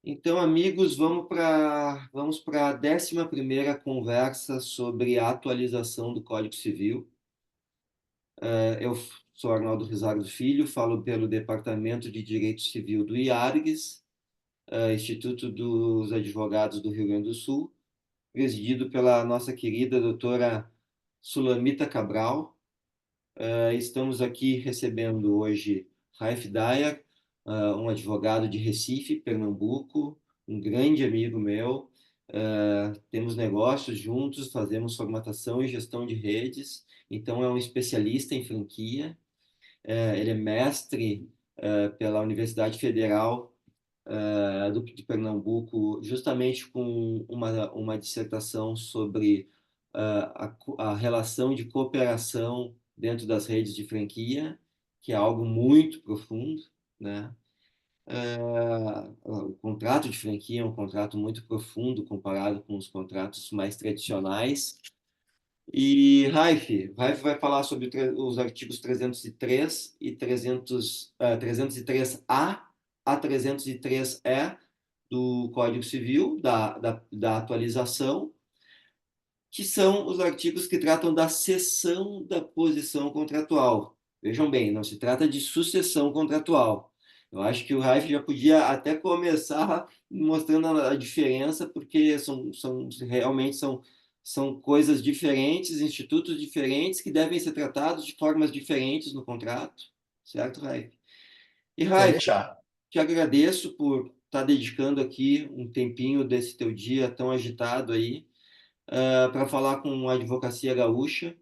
Então, amigos, vamos para a 11ª conversa sobre a atualização do Código Civil. Eu sou Arnaldo Rizzardo Filho, falo pelo Departamento de Direito Civil do IARGS, Instituto dos Advogados do Rio Grande do Sul, presidido pela nossa querida doutora Sulamita Cabral. Estamos aqui recebendo hoje Raif Dayak, um advogado de Recife, Pernambuco, um grande amigo meu. Temos negócios juntos, fazemos formatação e gestão de redes, então é um especialista em franquia. Ele é mestre pela Universidade Federal de Pernambuco, justamente com uma dissertação sobre a relação de cooperação dentro das redes de franquia, que é algo muito profundo, né? O contrato de franquia é um contrato muito profundo comparado com os contratos mais tradicionais. E Raif vai falar sobre os artigos 303 e 303A a 303E do Código Civil, da atualização, que são os artigos que tratam da cessão da posição contratual. Vejam bem, não se trata de sucessão contratual. Eu acho que o Raif já podia até começar mostrando a diferença, porque realmente são coisas diferentes, institutos diferentes que devem ser tratados de formas diferentes no contrato, certo, Raif? E Pode Raif, deixar. te agradeço por estar dedicando aqui um tempinho desse teu dia tão agitado aí para falar com a Advocacia Gaúcha,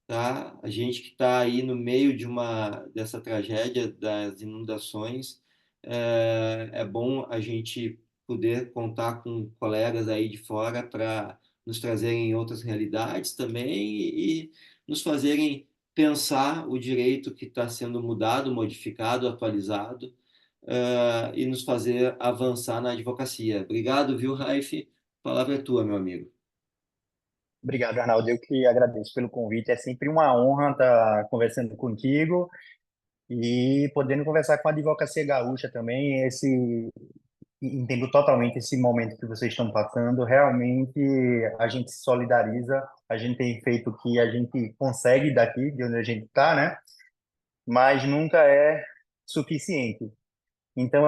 tá? A gente que está aí no meio dessa tragédia das inundações, é bom a gente poder contar com colegas aí de fora para nos trazerem outras realidades também e nos fazerem pensar o direito que está sendo mudado, modificado, atualizado, e nos fazer avançar na advocacia. Obrigado, viu, Raif? A palavra é tua, meu amigo. Obrigado, Arnaldo. Eu que agradeço pelo convite. É sempre uma honra estar conversando contigo e podendo conversar com a Advocacia Gaúcha também. Entendo totalmente esse momento que vocês estão passando. Realmente, a gente se solidariza. A gente tem feito o que a gente consegue daqui, de onde a gente está, né? Mas nunca é suficiente. Então,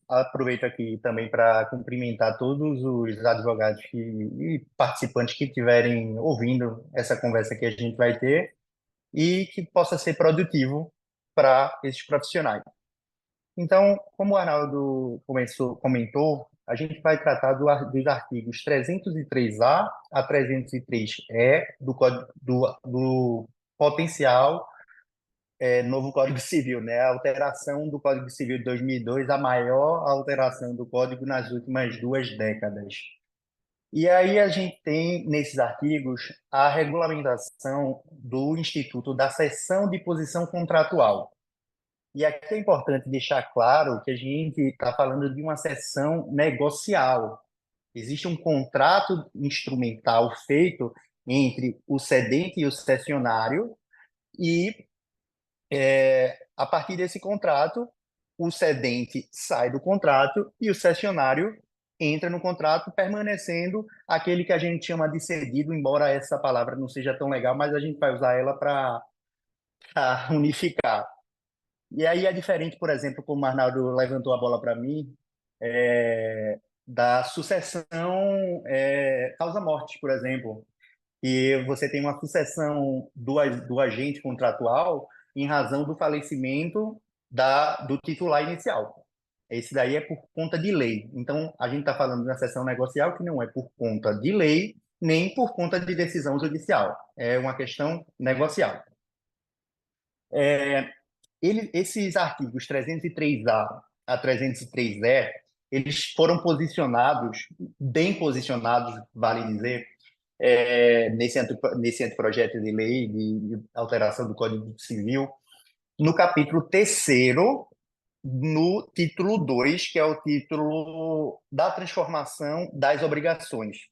aproveito aqui também para cumprimentar todos os advogados e participantes que estiverem ouvindo essa conversa que a gente vai ter e que possa ser produtivo para esses profissionais. Então, como o Arnaldo comentou, a gente vai tratar dos artigos 303A a 303E do Código do potencial novo Código Civil, né? A alteração do Código Civil de 2002, a maior alteração do Código nas últimas 2 décadas. E aí a gente tem, nesses artigos, a regulamentação do Instituto da Cessão de Posição Contratual. E aqui é importante deixar claro que a gente está falando de uma cessão negocial. Existe um contrato instrumental feito entre o cedente e o cessionário, e a partir desse contrato, o cedente sai do contrato e o cessionário entra no contrato, permanecendo aquele que a gente chama de cedido, embora essa palavra não seja tão legal, mas a gente vai usar ela para unificar. E aí é diferente, por exemplo, como o Arnaldo levantou a bola para mim, da sucessão causa-morte, por exemplo, e você tem uma sucessão do agente contratual em razão do falecimento do titular inicial. Esse daí é por conta de lei. Então, a gente está falando de uma sessão negocial que não é por conta de lei, nem por conta de decisão judicial. É uma questão negocial. É, esses artigos 303A a 303E, eles foram posicionados, bem posicionados, vale dizer, nesse anteprojeto de lei de alteração do Código Civil, no capítulo terceiro, no título 2, que é o título da transformação das obrigações.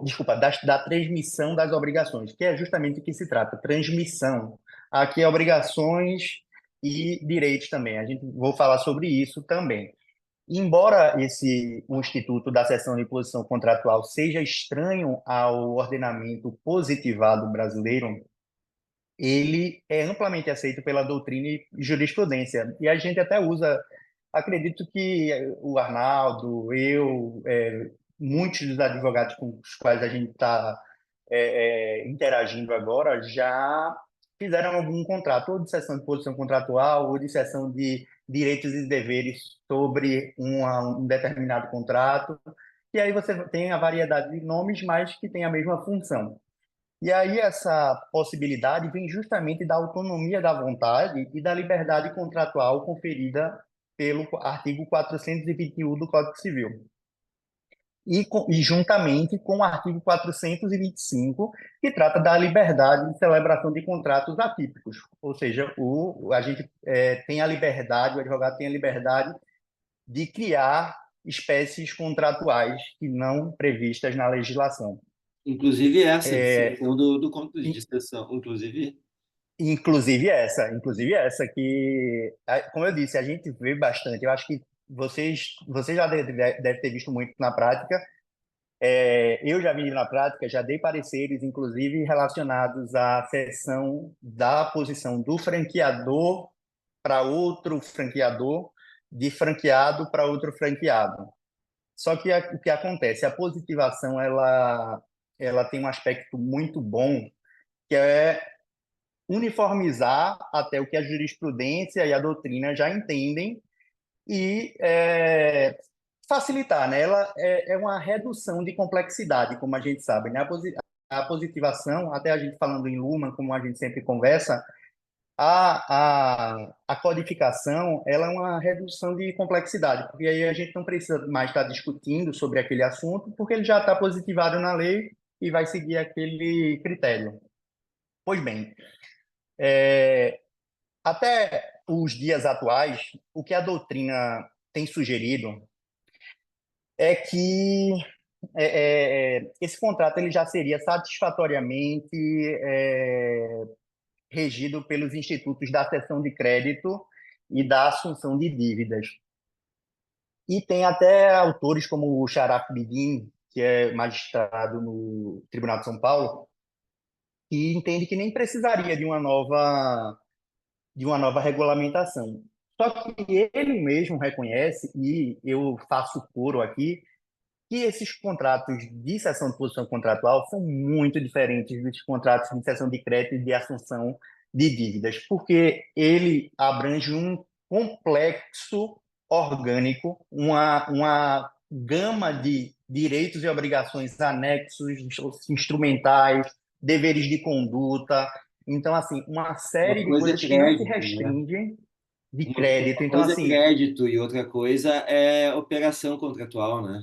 Desculpa, da transmissão das obrigações, que é justamente o que se trata, transmissão. Aqui é obrigações e direitos também. Vou falar sobre isso também. embora o Instituto da Cessão de Posição Contratual seja estranho ao ordenamento positivado brasileiro, ele é amplamente aceito pela doutrina e jurisprudência. E a gente até usa, acredito que o Arnaldo, eu, muitos dos advogados com os quais a gente está interagindo agora já fizeram algum contrato, ou de cessão de posição contratual, ou de cessão de direitos e deveres sobre um determinado contrato. E aí você tem a variedade de nomes, mas que tem a mesma função. E aí essa possibilidade vem justamente da autonomia da vontade e da liberdade contratual conferida pelo artigo 421 do Código Civil. E juntamente com o artigo 425, que trata da liberdade de celebração de contratos atípicos. Ou seja, a gente tem a liberdade, o advogado tem a liberdade de criar espécies contratuais que não previstas na legislação. Inclusive essa discussão do conto de extensão, inclusive. Inclusive essa que, como eu disse, a gente vê bastante. Eu acho que vocês já deve ter visto muito na prática. Eu já vi na prática, já dei pareceres, inclusive relacionados à cessão da posição do franqueador para outro franqueador, de franqueado para outro franqueado. Só que o que acontece? A positivação ela tem um aspecto muito bom, que é uniformizar até o que a jurisprudência e a doutrina já entendem e facilitar, né? Ela é uma redução de complexidade, como a gente sabe, né? A positivação, até a gente falando em Luhmann, como a gente sempre conversa, a codificação ela é uma redução de complexidade, porque aí a gente não precisa mais estar discutindo sobre aquele assunto, porque ele já está positivado na lei e vai seguir aquele critério. Pois bem, até os dias atuais, o que a doutrina tem sugerido é que esse contrato ele já seria satisfatoriamente regido pelos institutos da cessão de crédito e da assunção de dívidas. E tem até autores como o Sharaf Bidin, que é magistrado no Tribunal de São Paulo, que entende que nem precisaria de uma nova regulamentação. Só que ele mesmo reconhece, e eu faço coro aqui, que esses contratos de cessão de posição contratual são muito diferentes dos contratos de cessão de crédito e de assunção de dívidas, porque ele abrange um complexo orgânico, uma gama de direitos e obrigações anexos, instrumentais, deveres de conduta. Então, assim, uma Uma série de coisa é coisas que não se crédito, né? restringem de crédito. Uma Então, coisa é assim, crédito e outra coisa é operação contratual, né?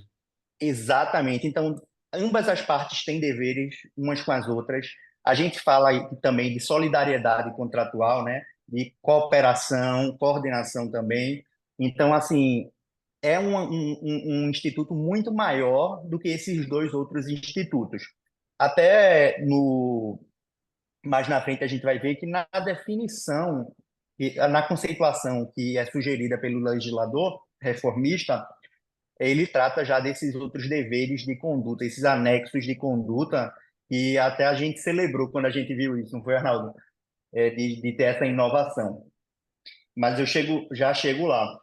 exatamente. Então, ambas as partes têm deveres umas com as outras. A gente fala aí também de solidariedade contratual, né? De cooperação, coordenação também. Então, assim, é um instituto muito maior do que esses dois outros institutos. Até mais na frente a gente vai ver que na definição, na conceituação que é sugerida pelo legislador reformista, ele trata já desses outros deveres de conduta, esses anexos de conduta, e até a gente celebrou quando a gente viu isso, não foi, Arnaldo? De ter essa inovação. Mas já chego lá.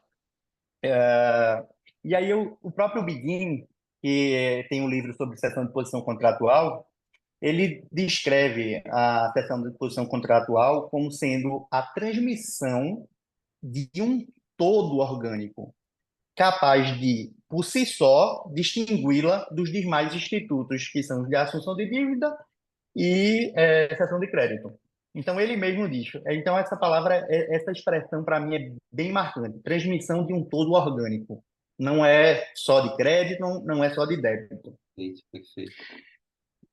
E aí o próprio Bidin, que tem um livro sobre seção de posição contratual, ele descreve a seção de posição contratual como sendo a transmissão de um todo orgânico, capaz de, por si só, distingui-la dos demais institutos, que são os de assunção de dívida e cessão de crédito. Então, ele mesmo diz. Então, essa palavra, essa expressão, para mim, é bem marcante. Transmissão de um todo orgânico. Não é só de crédito, não é só de débito. Perfeito, perfeito.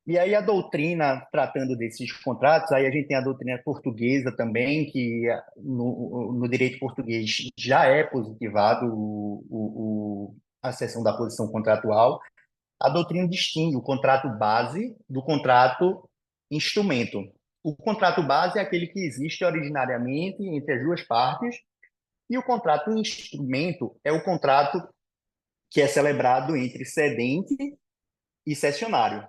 E aí a doutrina, tratando desses contratos, aí a gente tem a doutrina portuguesa também, que no direito português já é positivado a seção da posição contratual. A doutrina distingue o contrato base do contrato instrumento. O contrato base é aquele que existe originariamente entre as duas partes, e o contrato instrumento é o contrato que é celebrado entre cedente e cessionário.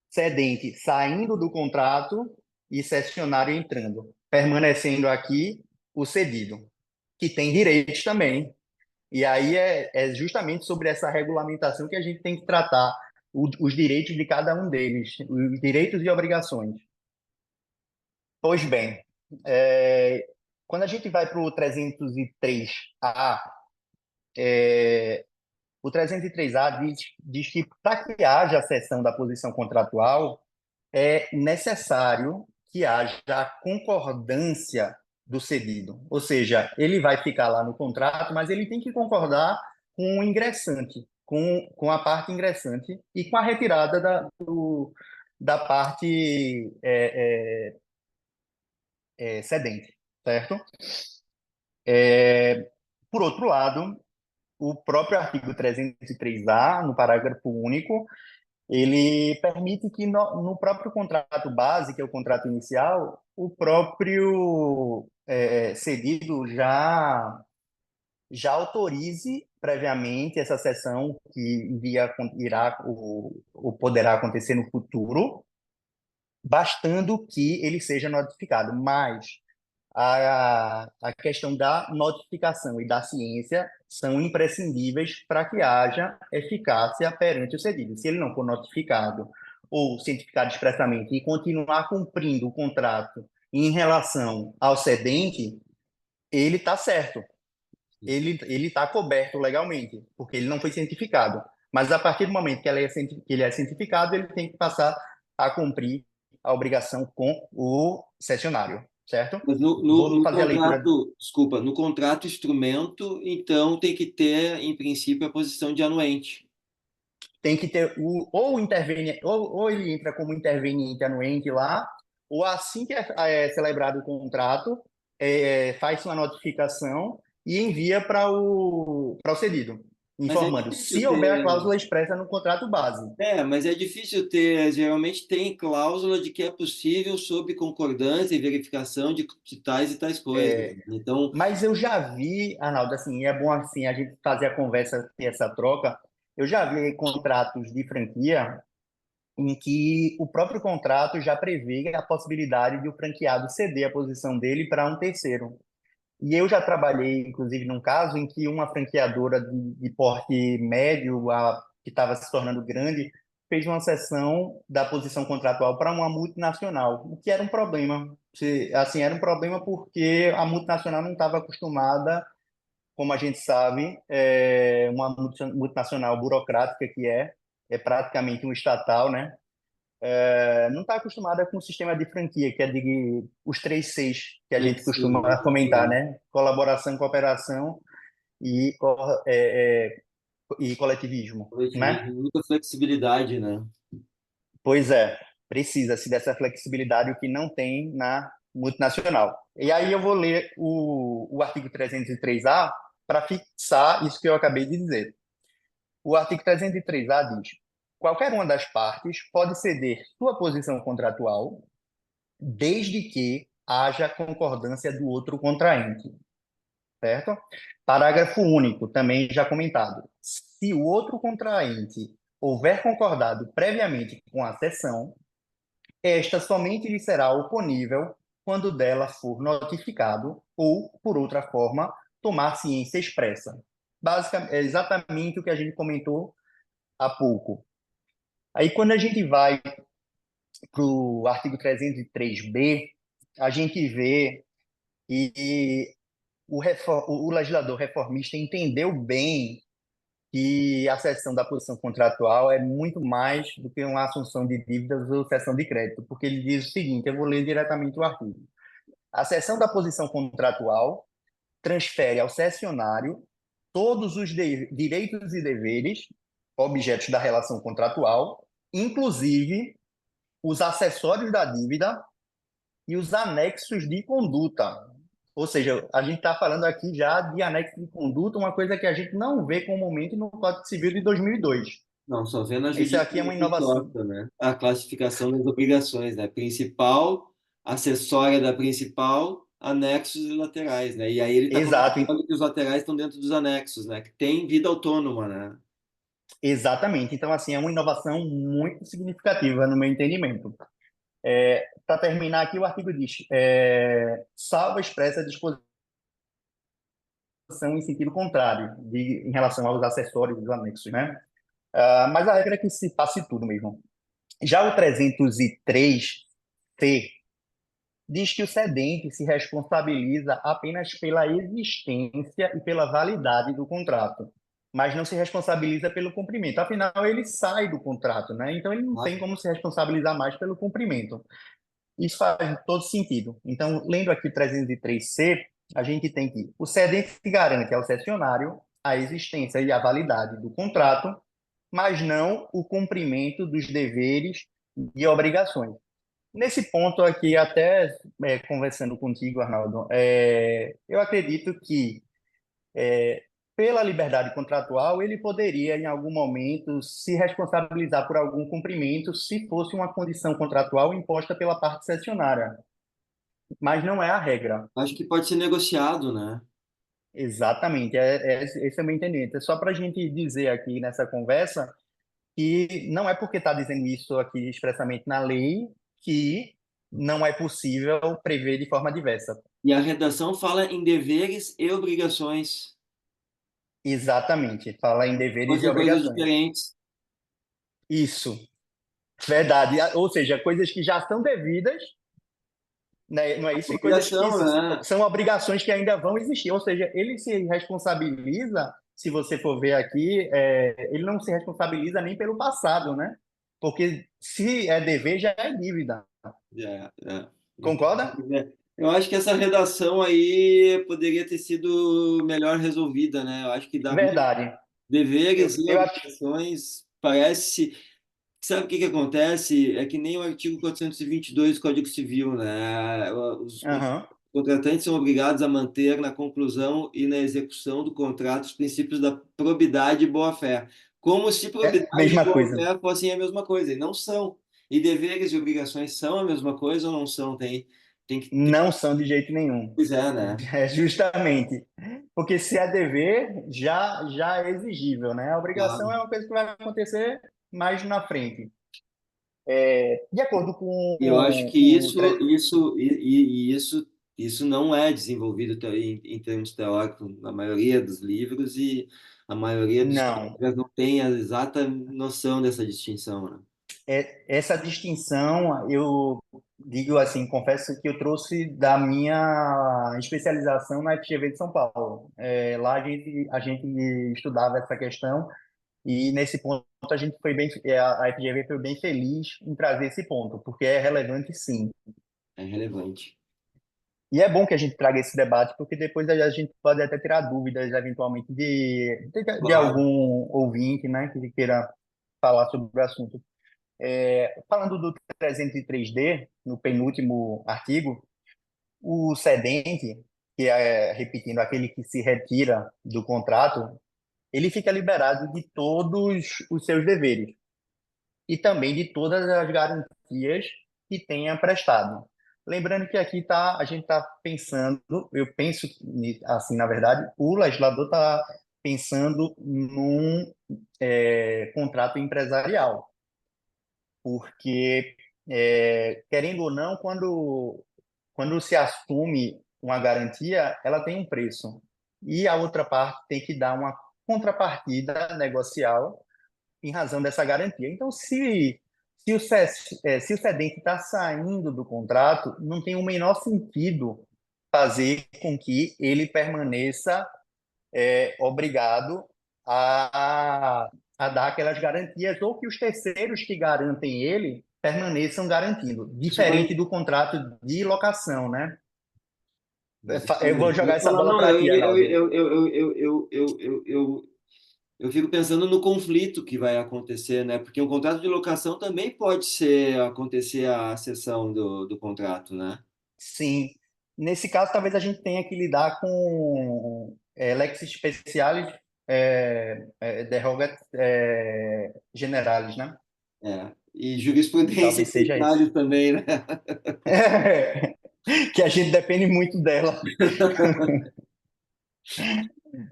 Cedente saindo do contrato e cessionário entrando, permanecendo aqui o cedido, que tem direitos também. E aí é justamente sobre essa regulamentação que a gente tem que tratar os direitos de cada um deles, os direitos e obrigações. Pois bem, é, quando a gente vai para o 303A, o 303A diz que para que haja a cessão da posição contratual, é necessário que haja a concordância do cedido. Ou seja, ele vai ficar lá no contrato, mas ele tem que concordar com o ingressante, com a parte ingressante e com a retirada da parte cedente, certo? Por outro lado, o próprio artigo 303A, no parágrafo único, ele permite que no próprio contrato base, que é o contrato inicial, o próprio cedido já autorize previamente essa sessão que irá ou poderá acontecer no futuro, bastando que ele seja notificado. Mas a questão da notificação e da ciência são imprescindíveis para que haja eficácia perante o cedido. Se ele não for notificado ou cientificado expressamente e continuar cumprindo o contrato em relação ao cedente, ele está certo, ele está coberto legalmente, porque ele não foi cientificado. Mas a partir do momento que ele é cientificado, ele tem que passar a cumprir a obrigação com o cessionário, certo? Mas Vou no fazer a leitura. contrato, desculpa, no contrato instrumento, então tem que ter, em princípio, a posição de anuente. Tem que ter ou ele entra como interveniente anuente lá, ou assim que é celebrado o contrato, faz uma notificação e envia para o cedido, Mas é informando se difícil houver a ter. cláusula expressa no contrato base. Mas é difícil ter. Geralmente tem cláusula de que é possível sob concordância e verificação de tais e tais coisas. Então, Mas eu já vi, Arnaldo, assim, é bom assim a gente fazer a conversa e essa troca. Eu já vi contratos de franquia em que o próprio contrato já prevê a possibilidade de o franqueado ceder a posição dele para um terceiro. E eu já trabalhei, inclusive, num caso em que uma franqueadora de porte médio, que estava se tornando grande, fez uma cessão da posição contratual para uma multinacional, o que era um problema. Assim, era um problema porque a multinacional não estava acostumada, como a gente sabe, uma multinacional burocrática que é praticamente um estatal, né? Não está acostumada com o sistema de franquia, que é de os 3 Cs que a gente costuma comentar, né? Colaboração, cooperação e, e coletivismo, né? coletivismo, muita flexibilidade, né? Pois é, precisa-se dessa flexibilidade, o que não tem na multinacional. E aí eu vou ler o artigo 303A para fixar isso que eu acabei de dizer. O artigo 303A diz: qualquer uma das partes pode ceder sua posição contratual desde que haja concordância do outro contraente, certo? Parágrafo único, também já comentado. Se o outro contraente houver concordado previamente com a cessão, esta somente lhe será oponível quando dela for notificado ou, por outra forma, tomar ciência expressa. Basicamente, é exatamente o que a gente comentou há pouco. Aí, quando a gente vai para o artigo 303B, a gente vê que o legislador reformista entendeu bem que a cessão da posição contratual é muito mais do que uma assunção de dívidas ou cessão de crédito, porque ele diz o seguinte, eu vou ler diretamente o artigo. A cessão da posição contratual transfere ao cessionário todos os direitos e deveres objetos da relação contratual, inclusive os acessórios da dívida e os anexos de conduta. Ou seja, a gente está falando aqui já de anexo de conduta, uma coisa que a gente não vê comumente no Código Civil de 2002. Não, só vendo a Isso judiação aqui é uma que inovação. torta, né? A classificação das obrigações, né? Principal, acessória da principal anexos e laterais, né? E aí ele está Exato, colocando que os laterais estão dentro dos anexos, né? Que tem vida autônoma, né? exatamente. Então, assim, é uma inovação muito significativa no meu entendimento. Para terminar aqui, o artigo diz: salvo expressa disposição em sentido contrário, em relação aos acessórios dos anexos, né? Mas a regra é que se passe tudo mesmo. Já o 303C diz que o cedente se responsabiliza apenas pela existência e pela validade do contrato, mas não se responsabiliza pelo cumprimento. Afinal, ele sai do contrato, né? Então, ele não Ah, tem como se responsabilizar mais pelo cumprimento. Isso faz todo sentido. Então, lendo aqui o 303C, a gente tem que o cedente garante ao cessionário a existência e a validade do contrato, mas não o cumprimento dos deveres e obrigações. Nesse ponto aqui, até conversando contigo, Arnaldo, eu acredito que, pela liberdade contratual, ele poderia, em algum momento, se responsabilizar por algum cumprimento se fosse uma condição contratual imposta pela parte cessionária, mas não é a regra. acho que pode ser negociado, né? Exatamente, esse é o meu entendimento. É só para a gente dizer aqui nessa conversa que não é porque está dizendo isso aqui expressamente na lei que não é possível prever de forma diversa. E a redação fala em deveres e obrigações. Exatamente, fala em Pode deveres e ser coisas obrigações. diferentes. Isso, verdade. Ou seja, coisas que já são devidas, né? Não é isso? E coisas que Obrigação, né? são obrigações que ainda vão existir. Ou seja, ele se responsabiliza, se você for ver aqui, ele não se responsabiliza nem pelo passado, né? Porque se é dever, já é dívida. É, é. Então, Concorda? eu acho que essa redação aí poderia ter sido melhor resolvida, né? Eu acho que dá muito Verdade. deveres e Eu acho. obrigações. Parece. Sabe o que que acontece? É que nem o artigo 422 do Código Civil, né? Os Aham. contratantes são obrigados a manter na conclusão e na execução do contrato os princípios da probidade e boa-fé. Como se probidade e Mesma coisa. boa-fé fossem a mesma coisa, e não são. E deveres e obrigações são a mesma coisa ou não são? Tem Não são de jeito nenhum. pois é, né? É justamente. Porque se é dever, já é exigível, né? A obrigação é Claro. uma coisa que vai acontecer mais na frente. De acordo E eu acho que com o isso não é desenvolvido em termos teóricos na maioria dos livros e a maioria dos não, colegas não tem a exata noção dessa distinção, né? essa distinção, eu digo assim, confesso que eu trouxe da minha especialização na FGV de São Paulo. Lá a gente estudava essa questão. E nesse ponto a gente foi bem, a FGV foi bem feliz em trazer esse ponto, porque é relevante sim. É relevante. E é bom que a gente traga esse debate, porque depois a gente pode até tirar dúvidas, eventualmente, de algum Claro. ouvinte, né, que queira falar sobre o assunto. Falando do 303D, no penúltimo artigo, o cedente, que é, repetindo, aquele que se retira do contrato, ele fica liberado de todos os seus deveres e também de todas as garantias que tenha prestado. Lembrando que aqui a gente está pensando, eu penso assim, na verdade, o legislador está pensando num contrato empresarial, porque, querendo ou não, quando se assume uma garantia, ela tem um preço, e a outra parte tem que dar uma contrapartida negocial em razão dessa garantia. Então, se o cedente está saindo do contrato, não tem o menor sentido fazer com que ele permaneça obrigado a dar aquelas garantias ou que os terceiros que garantem ele permaneçam garantindo, Isso quando diferente do contrato de locação, né? Eu vou exatamente. jogar essa Não, bola não, para ti, Arnaldo. eu fico pensando no conflito que vai acontecer, né? Porque um contrato de locação também pode ser acontecer a cessão do contrato, né? Sim. Nesse caso, talvez a gente tenha que lidar com lex specialis generalis, né? É. E jurisprudência Talvez em seja isso. seminários também, né? que a gente depende muito dela.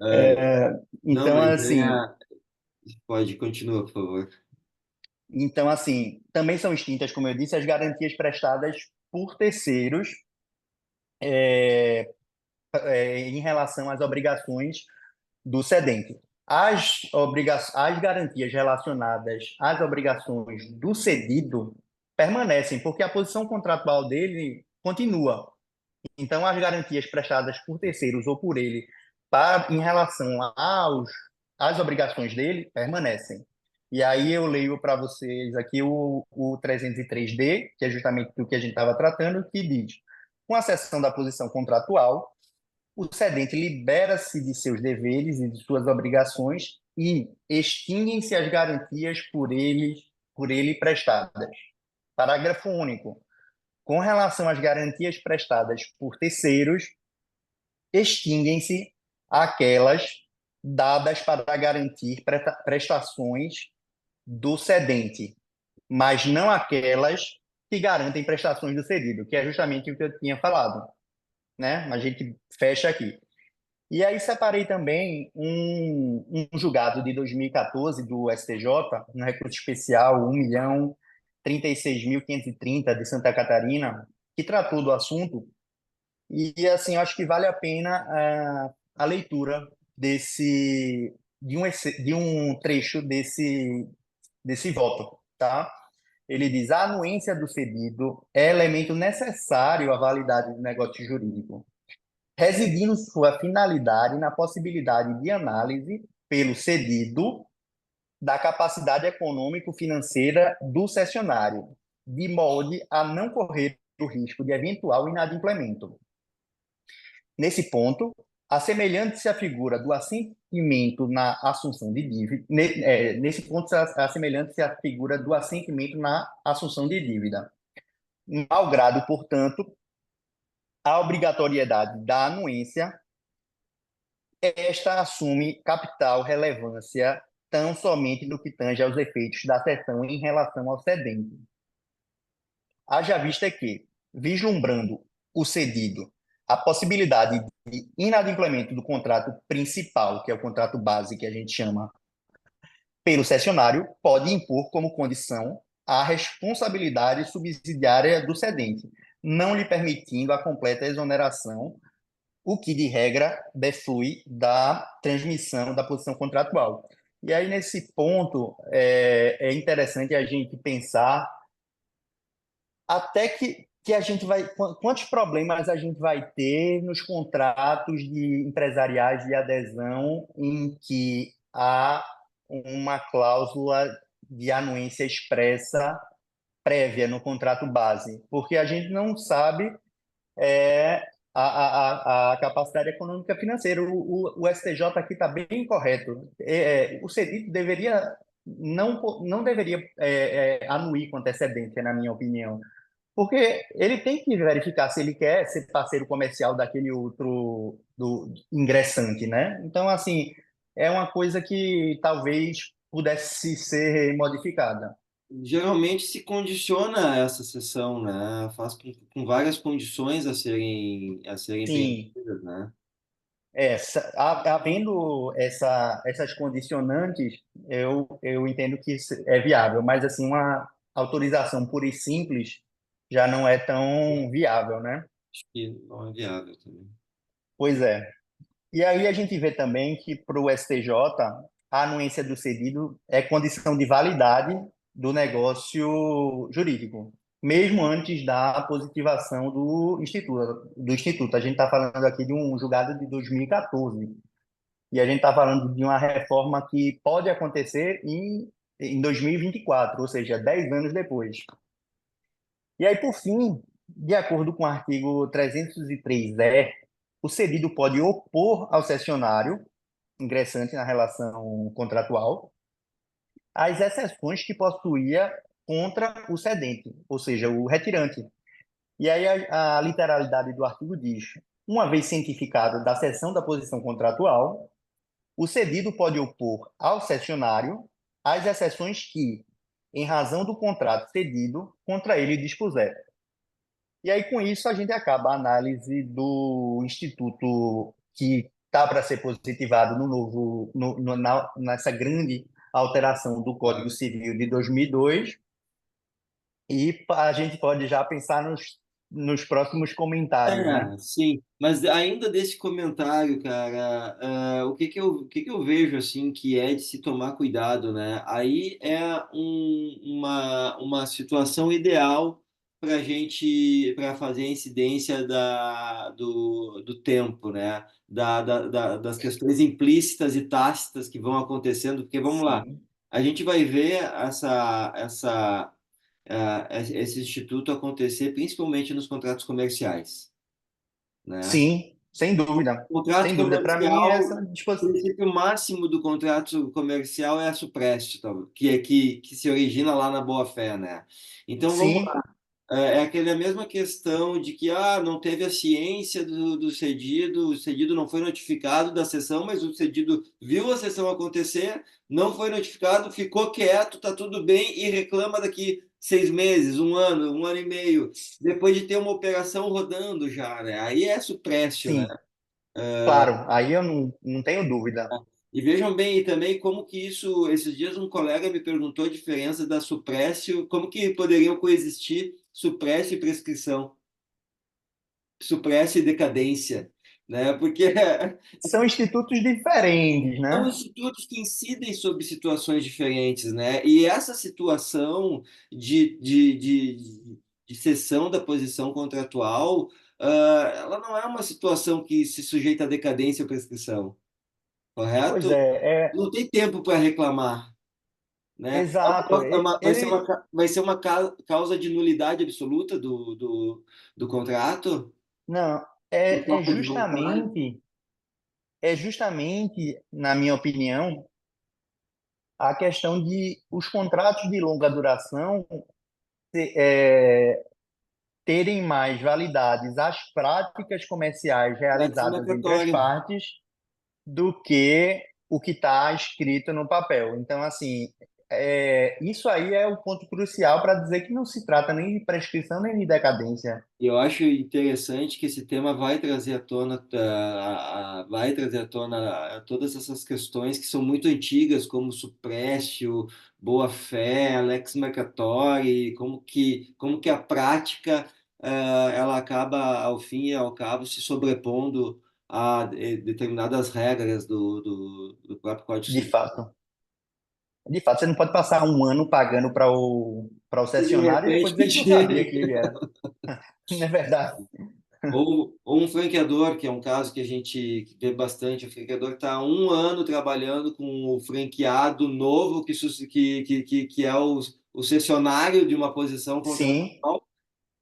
É, É, não, então, mas assim, pode, continua, por favor. também são extintas, como eu disse, as garantias prestadas por terceiros em relação às obrigações do cedente. As garantias relacionadas às obrigações do cedido permanecem, porque a posição contratual dele continua. Então, as garantias prestadas por terceiros ou por ele em relação às obrigações dele permanecem. E aí eu leio para vocês aqui o 303D, que é justamente do que a gente estava tratando, que diz: com a cessão da posição contratual, o cedente libera-se de seus deveres e de suas obrigações e extinguem-se as garantias por ele prestadas. Parágrafo único. Com relação às garantias prestadas por terceiros, extinguem-se aquelas dadas para garantir prestações do cedente, mas não aquelas que garantem prestações do cedido, que é justamente o que eu tinha falado, né? A gente fecha aqui. E aí separei também um julgado de 2014 do STJ, um recurso especial 1.036.530 de Santa Catarina, que tratou do assunto. E assim, eu acho que vale a pena a leitura de um trecho desse voto, tá? Ele diz: a anuência do cedido é elemento necessário à validade do negócio jurídico, residindo sua finalidade na possibilidade de análise pelo cedido da capacidade econômico-financeira do cessionário, de modo a não correr o risco de eventual inadimplemento. Nesse ponto, assemelhante-se à figura do assentimento na assunção de dívida, nesse ponto, assemelhante-se à figura do assentimento na assunção de dívida. Malgrado, portanto, a obrigatoriedade da anuência, esta assume capital relevância tão somente no que tange aos efeitos da cessão em relação ao cedente. Haja vista que, vislumbrando o cedido a possibilidade de inadimplemento do contrato principal, que é o contrato base que a gente chama, pelo cessionário, pode impor como condição a responsabilidade subsidiária do cedente, não lhe permitindo a completa exoneração, o que, de regra, deflui da transmissão da posição contratual. E aí, nesse ponto, é interessante a gente pensar até que a gente vai. Quantos problemas a gente vai ter nos contratos empresariais de adesão em que há uma cláusula de anuência expressa prévia no contrato base? Porque a gente não sabe é, a capacidade econômica financeira. O STJ aqui está bem correto. O cedido não deveria anuir com antecedência, na minha opinião. Porque ele tem que verificar se ele quer ser parceiro comercial daquele outro do ingressante, né? Então, assim, é uma coisa que talvez pudesse ser modificada. Geralmente se condiciona essa sessão, né? Faz com várias condições a serem Sim, preenchidas, né? havendo essas condicionantes, eu entendo que isso é viável, mas assim, uma autorização pura e simples já não é tão viável, né? Acho que não é viável também. Pois é. E aí a gente vê também que para o STJ, a anuência do cedido é condição de validade do negócio jurídico, mesmo antes da positivação do instituto. A gente está falando aqui de um julgado de 2014. E a gente está falando de uma reforma que pode acontecer em 2024, ou seja, 10 anos depois. E aí, por fim, de acordo com o artigo 303-E, o cedido pode opor ao cessionário, ingressante na relação contratual, as exceções que possuía contra o cedente, ou seja, o retirante. E aí a literalidade do artigo diz: uma vez cientificado da cessão da posição contratual, o cedido pode opor ao cessionário as exceções que, em razão do contrato cedido, contra ele dispuser. E aí, com isso, a gente acaba a análise do instituto que está para ser positivado no novo, nessa grande alteração do Código Civil de 2002, e a gente pode já pensar nos próximos comentários, né? Sim, mas ainda desse comentário, cara, o que que eu vejo assim que é de se tomar cuidado, né? Aí é uma situação ideal para gente para fazer a incidência do tempo, né? Das questões implícitas e tácitas que vão acontecendo, porque vamos lá, Sim. a gente vai ver esse instituto acontecer principalmente nos contratos comerciais, né? Sim, sem dúvida. Contrato Sem dúvida. Para mim, é comercial, essa o disposição. princípio máximo do contrato comercial é a supréstito, que se origina lá na boa-fé, né? Então, vamos Sim, é aquela mesma questão de que não teve a ciência do cedido, o cedido não foi notificado da sessão, mas o cedido viu a sessão acontecer, não foi notificado, ficou quieto, está tudo bem e reclama daqui 6 meses, um ano e meio, depois de ter uma operação rodando já, né? Aí é supréstio, né? sim. Claro, aí eu não tenho dúvida. E vejam bem também como que isso, esses dias um colega me perguntou a diferença da suprécio, como que poderiam coexistir suprécio e prescrição. Supresse decadência, né? Porque São institutos diferentes, são né? institutos que incidem sobre situações diferentes, né? E essa situação de cessão da posição contratual, ela não é uma situação que se sujeita à decadência ou prescrição, Pois correto? Não tem tempo para reclamar, né? exato. Ele, Vai ser uma causa de nulidade absoluta do contrato, não, por é, é falta de vontade. justamente, é justamente, na minha opinião, a questão de os contratos de longa duração é, terem mais validades as práticas comerciais realizadas entre as Praxi-mercatório. partes do que o que está escrito no papel. Então, assim, isso aí é o ponto crucial para dizer que não se trata nem de prescrição nem de decadência. E eu acho interessante que esse tema vai trazer à tona, vai trazer à tona todas essas questões que são muito antigas, como supréstio, boa-fé, lex mercatori, como que a prática ela acaba, ao fim e ao cabo, se sobrepondo a determinadas regras do próprio Código De Civil. fato. De fato, você não pode passar um ano pagando para o E de cessionário e depois dizer que não sabia repente que ele era. Não é verdade? ou um franqueador, que é um caso que a gente vê bastante, o franqueador está há um ano trabalhando com o franqueado novo, que é o cessionário de uma posição Sim, contratual,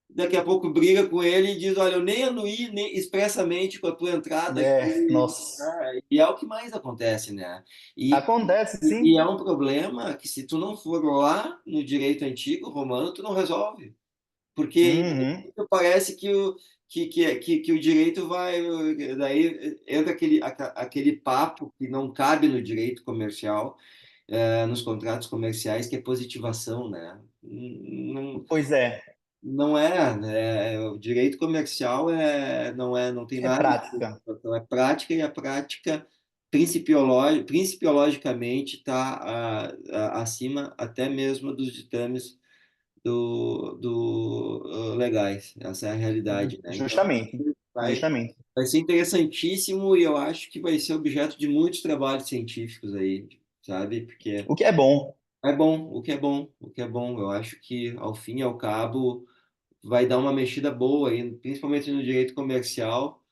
daqui a pouco briga com ele e diz, olha, eu nem anuí nem expressamente com a tua entrada aqui, nossa. né? E é o que mais acontece, né? E, Acontece, e sim. é um problema que se tu não for lá no direito antigo romano, tu não resolve. Porque Uhum. parece que o direito vai. Daí entra aquele papo que não cabe no direito comercial, nos contratos comerciais, que é positivação, né? Não, Pois é, não é, né? O direito comercial não tem é nada de prática. positivação, é prática e a prática principiologicamente está acima até mesmo dos ditames legais. Essa é a realidade, né? Então, Justamente, vai, justamente. vai ser interessantíssimo e eu acho que vai ser objeto de muitos trabalhos científicos aí, sabe? Porque O que é bom. é bom, o que é bom, o que é bom. Eu acho que, ao fim e ao cabo, vai dar uma mexida boa aí, principalmente no direito comercial,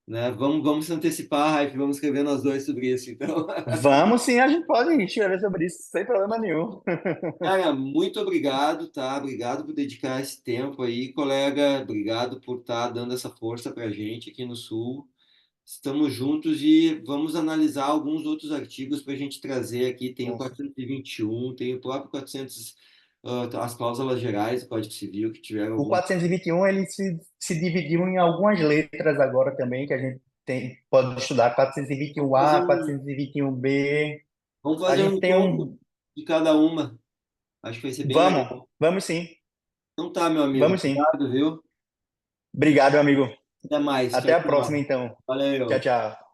né? Vamos se antecipar, Raif, vamos escrever nós dois sobre isso, então. Vamos sim, a gente pode escrever sobre isso sem problema nenhum. Cara, muito obrigado, tá? Obrigado por dedicar esse tempo aí, colega. Obrigado por estar dando essa força para a gente aqui no Sul. Estamos juntos e vamos analisar alguns outros artigos para a gente trazer aqui. Tem o Nossa. 421, tem o próprio 400, as cláusulas gerais do Código Civil, que tiveram O algumas. 421 ele se dividiu em algumas letras agora também, que a gente pode estudar Vamos fazer 421A, um, 421B. vamos A fazer um gente tem encontro um. de cada uma. Acho que vai ser bem Vamos, legal. vamos sim, Então tá, meu amigo. vamos sim. Obrigado, viu? Obrigado, amigo. Até mais. Até Tchau, a próxima, tchau. então. Tchau, Valeu. tchau.